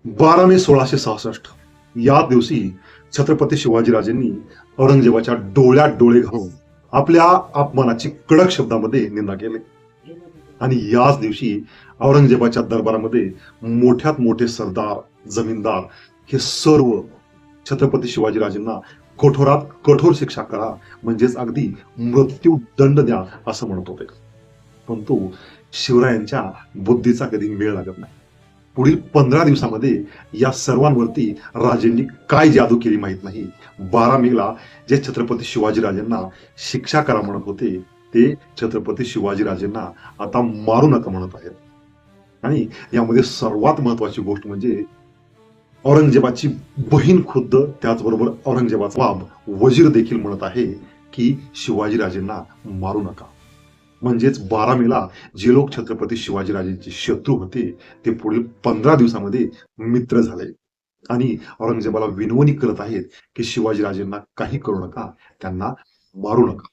12 मे 1666 या दिवशी छत्रपती शिवाजीराजेंनी औरंगजेबाच्या डोळ्यात डोळे घालून आपल्या अपमानाची कडक शब्दामध्ये निंदा केली. आणि याच दिवशी औरंगजेबाच्या दरबारामध्ये मोठ्यात मोठे सरदार, जमीनदार हे सर्व छत्रपती शिवाजीराजेंना कठोरात कठोर शिक्षा करा, म्हणजेच अगदी मृत्यू दंड द्या असं म्हणत होते. परंतु शिवरायांच्या बुद्धीचा कधी मेळ लागत नाही. पुढील 15 दिवसामध्ये या सर्वांवरती राजेंनी काय जादू केली माहित नाही. 12 मेला जे छत्रपती शिवाजीराजेंना शिक्षा करा म्हणत होते, ते छत्रपती शिवाजीराजेंना आता मारू नका म्हणत आहेत. आणि यामध्ये सर्वात महत्वाची गोष्ट म्हणजे औरंगजेबाची बहीण खुद्द, त्याचबरोबर औरंगजेबाचा बाप वजीर देखील म्हणत आहे की शिवाजीराजेंना मारू नका. म्हणजेच 12 मेला जे लोक छत्रपती शिवाजीराजेंचे शत्रू होते ते पुढील 15 दिवसामध्ये मित्र झाले आणि औरंगजेबाला विनवणी करत आहेत की शिवाजीराजेंना काही करू नका, त्यांना मारू नका.